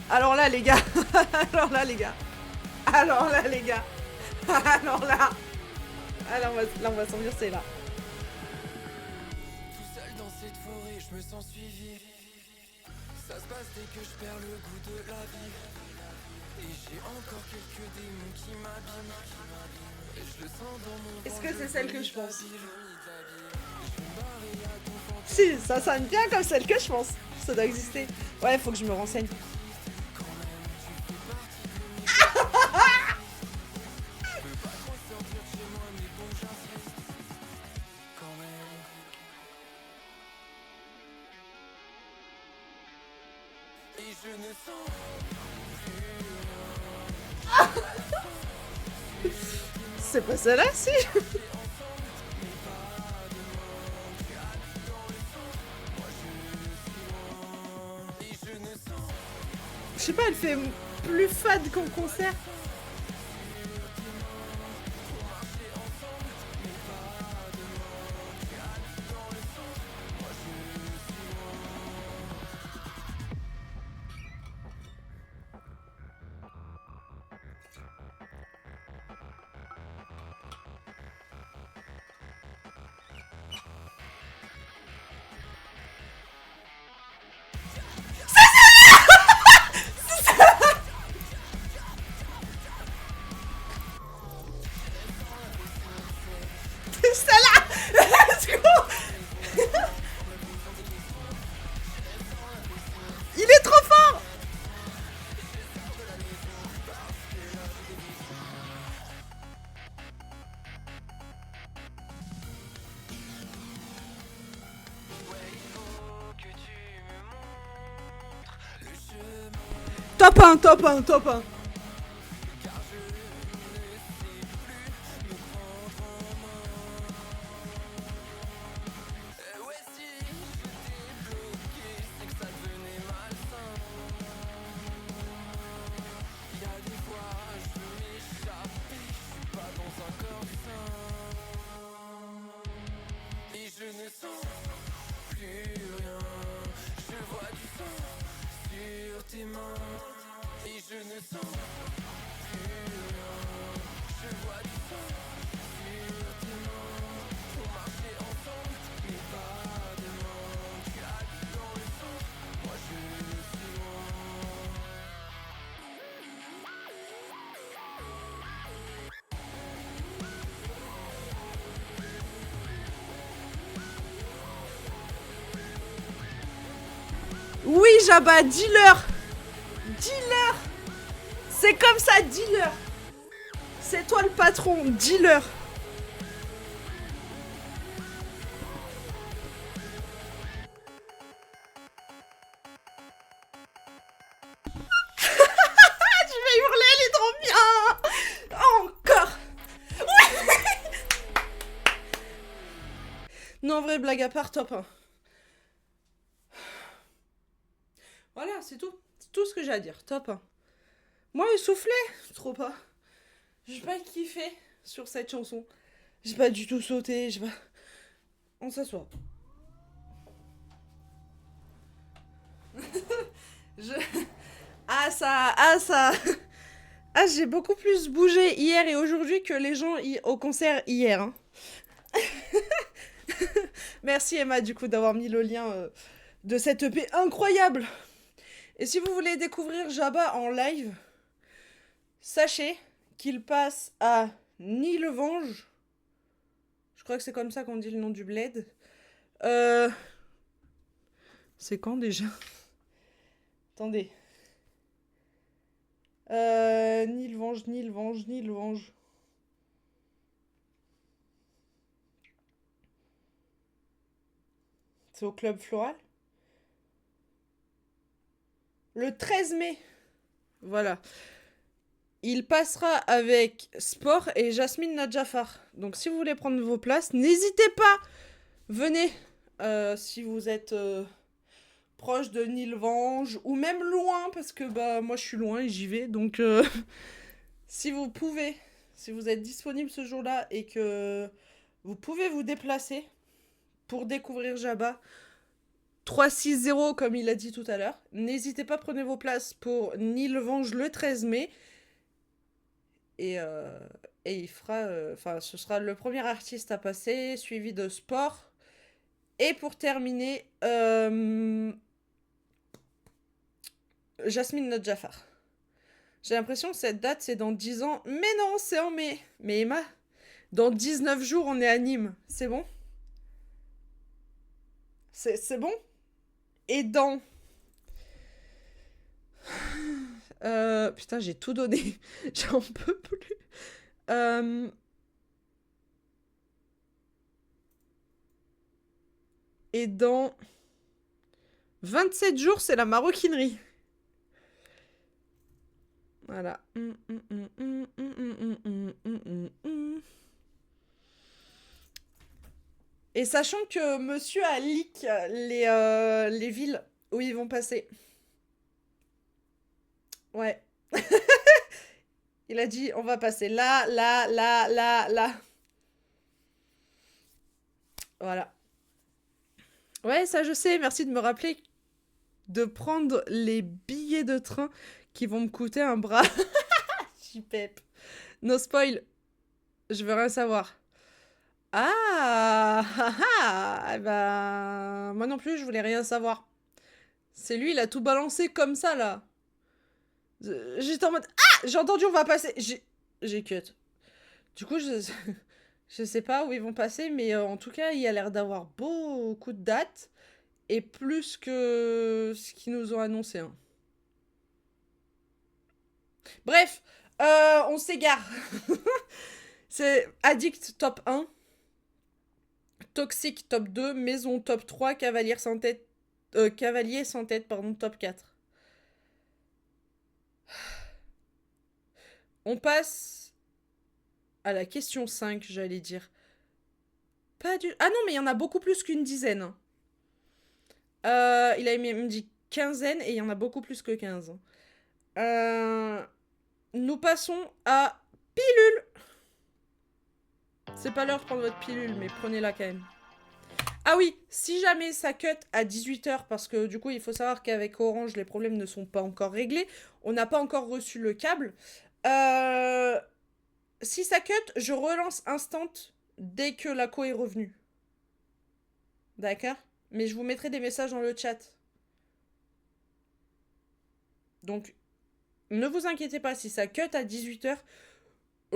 Alors là, les gars. Alors là, les gars. Alors là, les gars. Alors là. Alors là, on va s'ambiancer là. Tout seul dans cette forêt, je me sens suivi. Ça se passe dès que je perds le goût de la vie. Et j'ai encore quelques démons qui m'abîment. Et je le sens dans mon Est-ce que c'est celle que je pense? Je vais me barrer à ton fantôme. Si, ça sonne bien comme celle que je pense. Ça doit exister. Ouais, faut que je me renseigne. Quand même tu fais partie C'est pas celle-là, si. Je sais pas, elle fait plus fade qu'en concert. C'est celle-là. Let's go. Il est trop fort. Top 1, top 1, top 1. Oui, Jabba, dis-leur. Dis-leur. C'est comme ça, dis-leur. C'est toi le patron, dis-leur. Je vais hurler, elle est trop bien. Encore. Ouais. Non, en vrai, blague à part, top 1. Voilà, c'est tout. C'est tout ce que j'ai à dire. Top 1. Moi, essoufflé, trop pas. J'ai pas kiffé sur cette chanson. J'ai pas du tout sauté. J'ai pas... On s'assoit. Je... Ah ça... Ah ça... Ah, j'ai beaucoup plus bougé hier et aujourd'hui que les gens au concert hier. Hein. Merci Emma, du coup, d'avoir mis le lien de cette EP incroyable. Et si vous voulez découvrir Jabba en live, sachez qu'il passe à Nilvange. Je crois que c'est comme ça qu'on dit le nom du bled. C'est quand déjà? Attendez. Nilvange. C'est au Club Floral. Le 13 mai. Voilà. Il passera avec Sport et Jasmine Nadjafar. Donc si vous voulez prendre vos places, n'hésitez pas. Venez. Si vous êtes proche de Nilvange ou même loin, parce que bah moi je suis loin et j'y vais. Donc si vous pouvez, si vous êtes disponible ce jour-là et que vous pouvez vous déplacer pour découvrir Jabba, 360 comme il a dit tout à l'heure, n'hésitez pas, prenez vos places pour Nilvange le 13 mai. Et il fera... Enfin, ce sera le premier artiste à passer, suivi de Sport. Et pour terminer, Jasmine Nadjafar. J'ai l'impression que cette date, c'est dans 10 ans. Mais non, c'est en mai. Mais Emma, dans 19 jours, on est à Nîmes. C'est bon? C'est bon? Et dans... putain, j'ai tout donné. J'en peux plus. Et dans 27 jours, c'est la maroquinerie. Voilà. Et sachant que monsieur a leak les villes où ils vont passer. Ouais. Il a dit, on va passer là, là, là, là, là. Voilà. Ouais, ça je sais, merci de me rappeler de prendre les billets de train qui vont me coûter un bras. Chipep. No spoil. Je veux rien savoir. Ah, ah, ah, bah, moi non plus, je voulais rien savoir. C'est lui, il a tout balancé comme ça, là. J'étais en mode, ah, j'ai entendu, on va passer. J'ai cut. Du coup, je sais pas où ils vont passer, mais en tout cas, il y a l'air d'avoir beaucoup de dates. Et plus que ce qu'ils nous ont annoncé. Hein. Bref, on s'égare. C'est Addict top 1. Toxique top 2. Maison top 3. Cavalier sans tête, pardon, top 4. On passe à la question 5, j'allais dire. Pas du... Ah non, mais il y en a beaucoup plus qu'une dizaine. Il a même dit quinzaine et il y en a beaucoup plus que 15. Nous passons à pilule. C'est pas l'heure de prendre votre pilule, mais prenez-la quand même. Ah oui, si jamais ça cut à 18h, parce que du coup, il faut savoir qu'avec Orange, les problèmes ne sont pas encore réglés. On n'a pas encore reçu le câble. Si ça cut, je relance instant dès que la co est revenue. D'accord ? Mais je vous mettrai des messages dans le chat. Donc, ne vous inquiétez pas, si ça cut à 18h,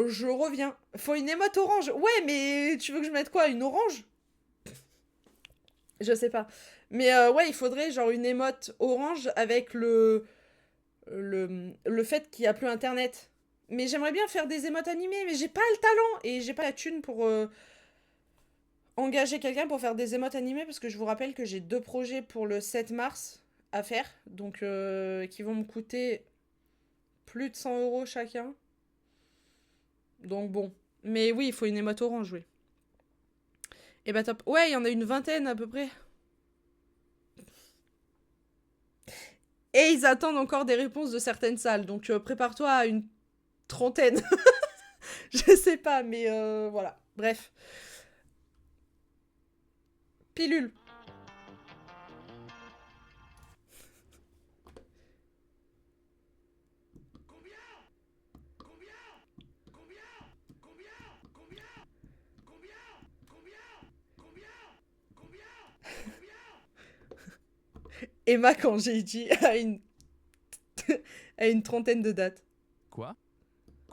je reviens. Faut une émote orange. Ouais, mais tu veux que je mette quoi ? Une orange ? Je sais pas. Mais ouais, il faudrait genre une émote orange avec le fait qu'il n'y a plus internet. Mais j'aimerais bien faire des émotes animées, mais j'ai pas le talent et j'ai pas la thune pour engager quelqu'un pour faire des émotes animées, parce que je vous rappelle que j'ai 2 projets pour le 7 mars à faire, donc qui vont me coûter plus de 100 € chacun. Donc bon. Mais oui, il faut une émote orange, oui. Et bah top. Ouais, il y en a une vingtaine à peu près. Et ils attendent encore des réponses de certaines salles. Donc prépare-toi à une trentaine. Je sais pas, mais voilà. Bref. Pilule. Emma, quand j'ai dit, a une... a une trentaine de dates. Quoi ? Et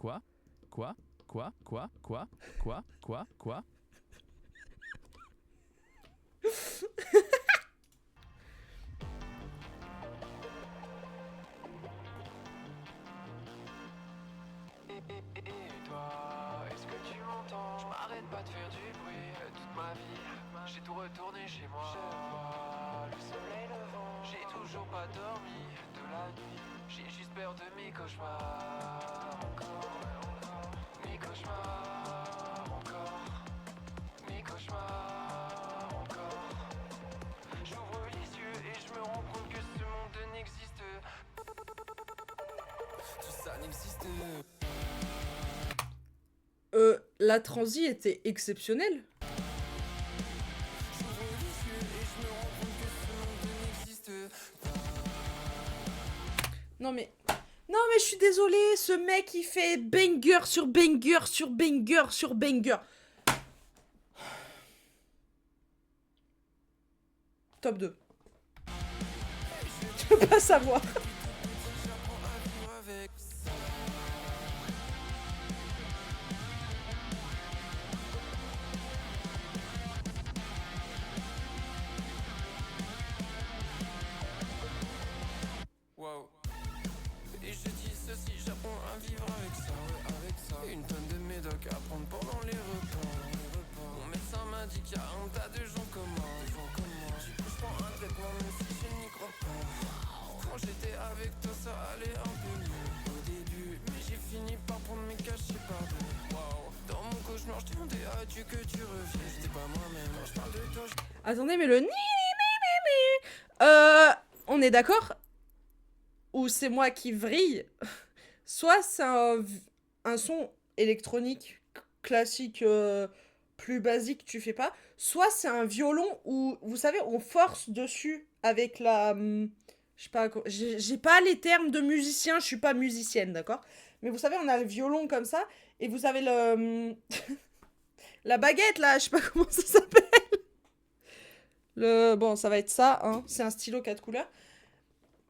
toi, est-ce que tu m'entends? Je m'arrête pas de faire du bruit toute ma vie. J'ai tout retourné chez moi. Je vois le soleil levant. J'ai toujours pas dormi de la nuit. J'ai juste peur de mes cauchemars. Encore et encore. Mes cauchemars encore. Mes cauchemars encore. J'ouvre les yeux et je me rends compte que ce monde n'existe. Tout ça n'existe. La transi était exceptionnelle. Non mais je suis désolée, ce mec il fait banger sur banger sur banger sur banger. Top 2. Je peux pas savoir. Wow. Et je dis ceci, j'apprends à vivre avec ça. Une tonne de médoc à prendre pendant les repas. Mon médecin m'a dit qu'il y a un tas de gens comme moi. Du coup, je prends un traitement même si je n'y crois pas. Quand j'étais à mange ton dé, adieu que tu reviens. J'étais pas moi-même, je parle de toi. Attendez, mais le on est d'accord? Ou c'est moi qui vrille? Soit c'est un son électronique classique plus basique, tu fais pas. Soit c'est un violon où, vous savez, on force dessus avec la... je sais pas, j'ai pas les termes de musicien, je suis pas musicienne, d'accord? Mais vous savez, on a le violon comme ça, et vous avez le... la baguette, là, je sais pas comment ça s'appelle. Bon, ça va être ça, hein. C'est un stylo 4 couleurs.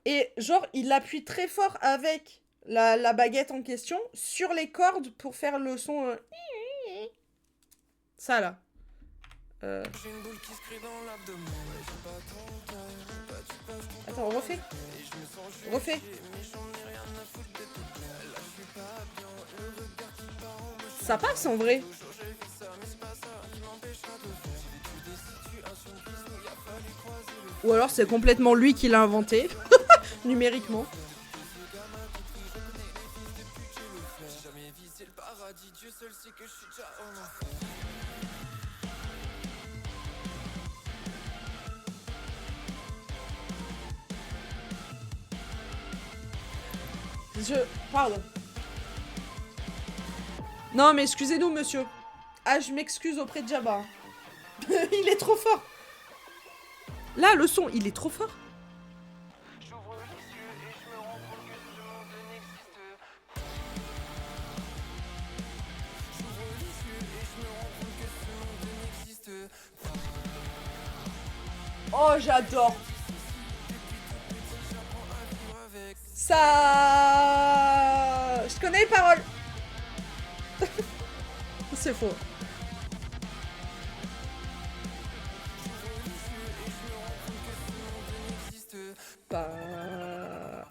Et genre, il appuie très fort avec la baguette en question sur les cordes pour faire le son... Ça, là. J'ai une boule qui se crée dans l'abdomen. J'ai pas ton cœur. Attends, on refait. Refait. Ça passe en vrai. Ou alors c'est complètement lui qui l'a inventé, numériquement. Jamais visé le paradis, Dieu seul sait que je suis déjà en enfer. Pardon. Non mais excusez-nous monsieur. Ah, je m'excuse auprès de Jabba. Il est trop fort. Là, le son, il est trop fort. J'ouvre les yeux et je me rends compte que ce monde n'existe pas. J'ouvre les yeux et je me rends compte que ce monde n'existe pas. Oh, j'adore. Ça... Je connais les paroles. C'est faux. Pas...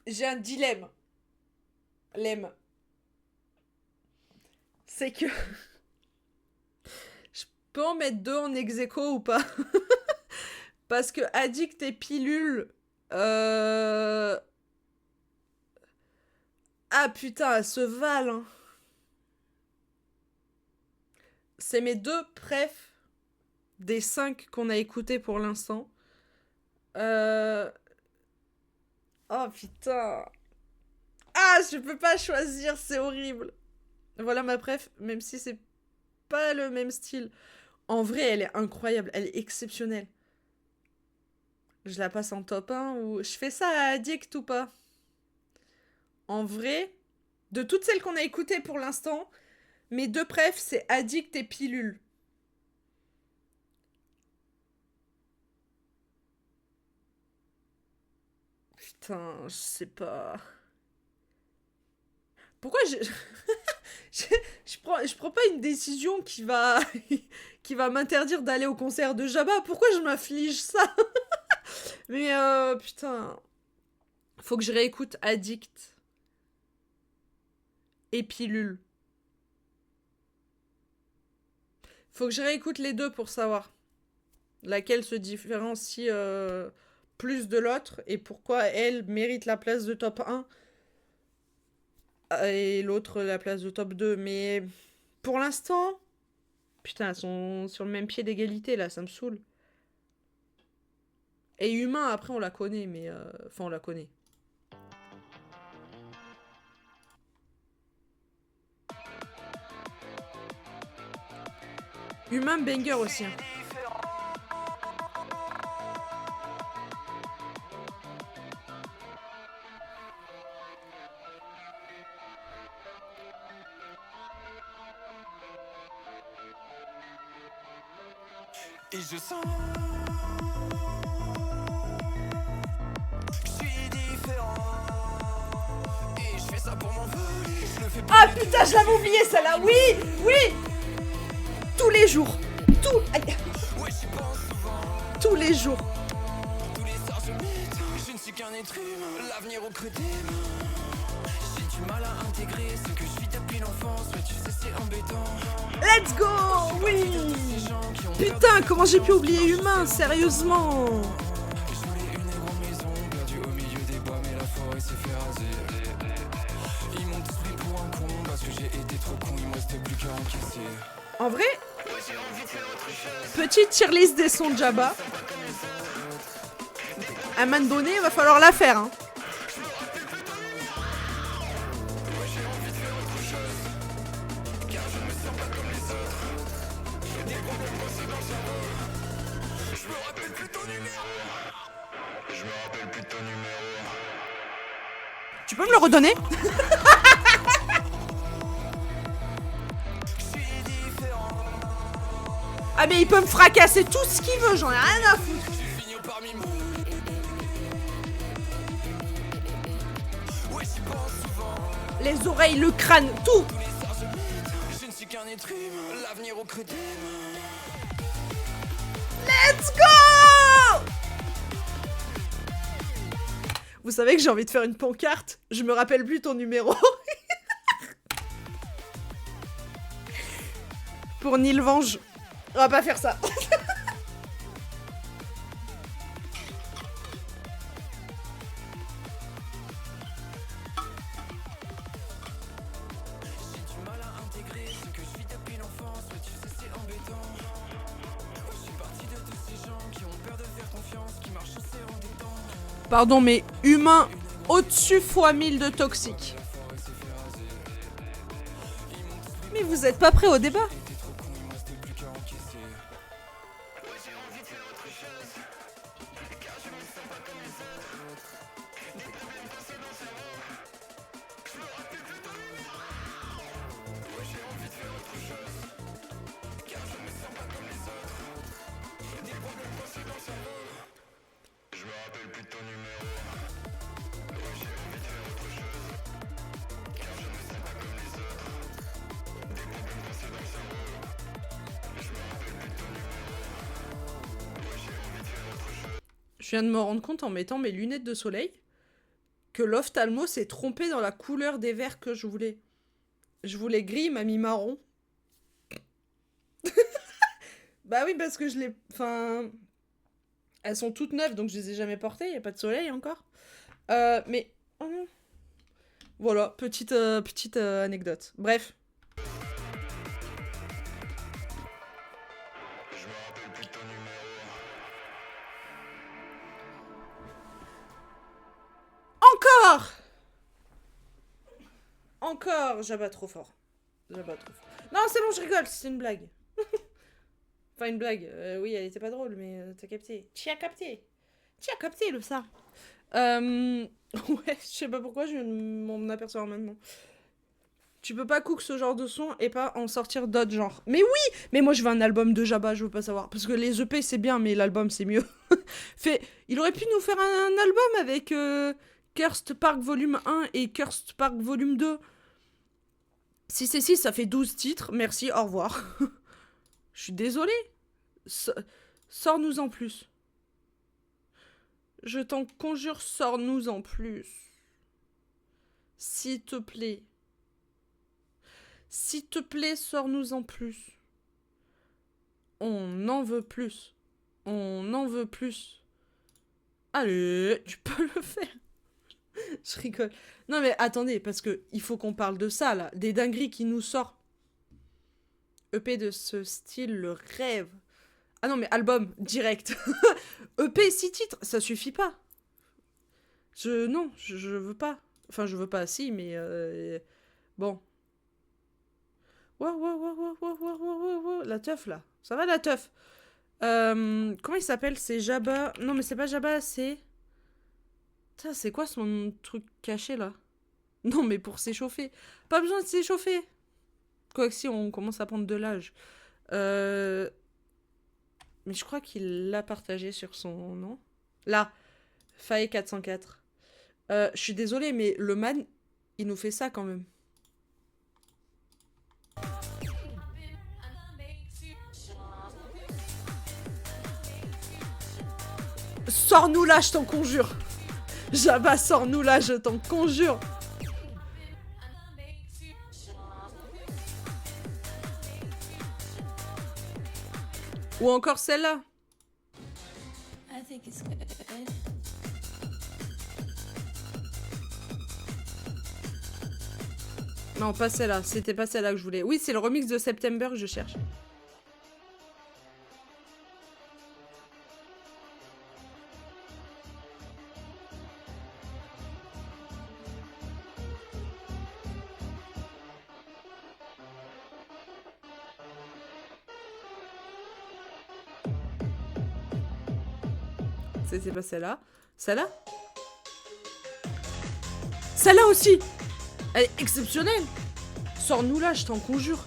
J'ai un dilemme. C'est que... Je peux en mettre 2 en ex-aequo ou pas? Parce que Addict et Pilule... Ah putain, elles se valent. Hein. C'est mes 2 préf des 5 qu'on a écoutés pour l'instant. Oh putain. Ah, je peux pas choisir, c'est horrible. Voilà ma préf, même si c'est pas le même style. En vrai, elle est incroyable, elle est exceptionnelle. Je la passe en top 1 ou... Je fais ça à Addict ou pas? En vrai, de toutes celles qu'on a écoutées pour l'instant, mes 2 préf, c'est Addict et Pilule. Putain, je sais pas... Pourquoi je prends pas une décision qui va qui va m'interdire d'aller au concert de Jabba? Pourquoi je m'afflige ça? Mais putain, faut que je réécoute Addict et Pilule. Faut que je réécoute les 2 pour savoir laquelle se différencie plus de l'autre et pourquoi elle mérite la place de top 1 et l'autre la place de top 2. Mais pour l'instant, putain, elles sont sur le même pied d'égalité là, ça me saoule. Et Humain, après on la connaît, mais... Enfin, on la connaît. Humain banger aussi. Hein. Et je sens que je suis différent. Et je fais ça pour m'envoler. Je le fais pour Ah putain, je l'avais oublié celle-là. Oui, oui. Tous les jours. ouais, j'y pense souvent. Tous les jours. Tous les soirs je m'éteins. Je ne suis qu'un être humain. L'avenir au creux des mains. J'ai du mal à intégrer ce que je vis depuis l'enfance. Ouais, tu sais, c'est embêtant. Let's go! Oui! Putain, comment j'ai pu oublier Humain, sérieusement? Je voulais une grande maison, perdue au milieu des bois, mais la forêt s'est fait raser. Ils m'ont tous pris pour un con, parce que j'ai été trop con, il me restait plus qu'à encaisser. En vrai, petite tier list des sons de Jabba. À un moment donné, il va falloir la faire, hein. Tu peux me le redonner? Ah mais il peut me fracasser tout ce qu'il veut, j'en ai rien à foutre. Les oreilles, le crâne, tout. Je ne suis qu'un être humain, l'avenir au creux des mains. Let's go! Vous savez que j'ai envie de faire une pancarte. Je me rappelle plus ton numéro. Pour Nilvange. On va pas faire ça. Pardon, mais humain au-dessus fois 1000 de toxique. Mais vous êtes pas prêts au débat? Je viens de me rendre compte en mettant mes lunettes de soleil que l'ophtalmo s'est trompé dans la couleur des verres que je voulais. Je voulais gris, il m'a mis marron. Bah oui, parce que je les... Enfin... Elles sont toutes neuves, donc je les ai jamais portées, y a pas de soleil encore. Mais... Voilà, petite anecdote. Bref. Encore! Encore! Jabba trop fort. Jabba trop fort. Non, c'est bon, je rigole, c'est une blague. Enfin, une blague. Oui, elle était pas drôle, mais t'as capté. Tu as capté. Tu as capté, le ça. Ouais, je sais pas pourquoi je viens de m'en apercevoir maintenant. Tu peux pas cook ce genre de son et pas en sortir d'autres genres. Mais oui! Mais moi, je veux un album de Jabba, je veux pas savoir. Parce que les EP, c'est bien, mais l'album, c'est mieux. Il aurait pu nous faire un album avec Cursed Park Volume 1 et Cursed Park Volume 2. Si c'est 6, ça fait 12 titres. Merci, au revoir. Je suis désolée. Sors-nous en plus. Je t'en conjure, sors-nous en plus. S'il te plaît. S'il te plaît, sors-nous en plus. On en veut plus. On en veut plus. Allez, tu peux le faire. Je rigole. Non mais attendez, parce que il faut qu'on parle de ça, là. Des dingueries qui nous sortent. EP de ce style, le rêve. Ah non, mais album, direct. EP, 6 titres, ça suffit pas. Non, je veux pas. Enfin, je veux pas, si, mais... Bon. Wow. La teuf, là. Ça va, la teuf? Comment il s'appelle? C'est Jabba... Non, mais c'est pas Jabba, c'est... Putain, c'est quoi son truc caché, là? Non, mais pour s'échauffer. Pas besoin de s'échauffer. Quoique si, on commence à prendre de l'âge. Mais je crois qu'il l'a partagé sur son nom. Là. Faye 404. Je suis désolée, mais le man, il nous fait ça quand même. Sors-nous là, je t'en conjure. Jabba, sors-nous là, je t'en conjure. Ou encore celle-là. I think it's good. Non, pas celle-là. C'était pas celle-là que je voulais. Oui, c'est le remix de September que je cherche. C'est pas celle-là. Celle-là? Celle-là aussi! Elle est exceptionnelle! Sors-nous là, je t'en conjure.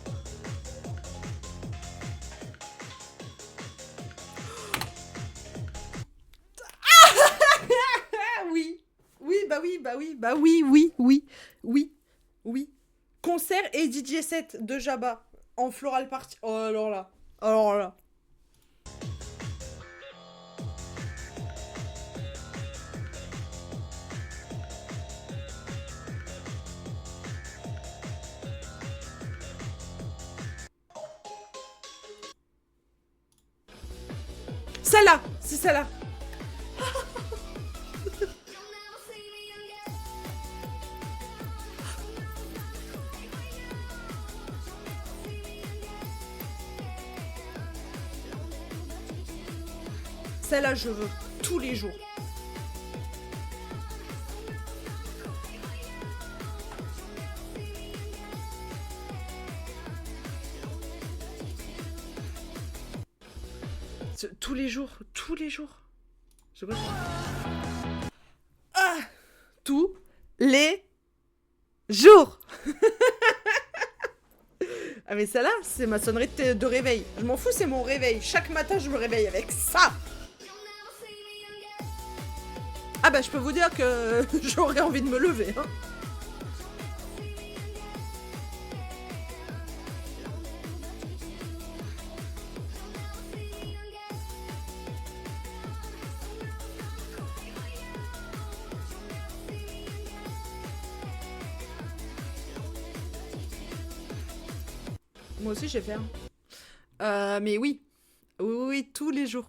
Ah oui! Oui, bah oui, bah oui, bah oui, oui, oui, oui, oui. Concert et DJ set de Jabba en floral party. Oh alors là. Alors là. Celle-là! C'est celle-là! Celle-là, je veux. Tous les jours. Tous les jours. Tous les jours. Je sais pas. Ah! Tous les jours. Ah mais celle-là, c'est ma sonnerie de réveil. Je m'en fous, c'est mon réveil. Chaque matin, je me réveille avec ça. Ah bah je peux vous dire que j'aurais envie de me lever. Hein. Moi aussi j'ai fait. Mais oui. Oui, oui, tous les jours.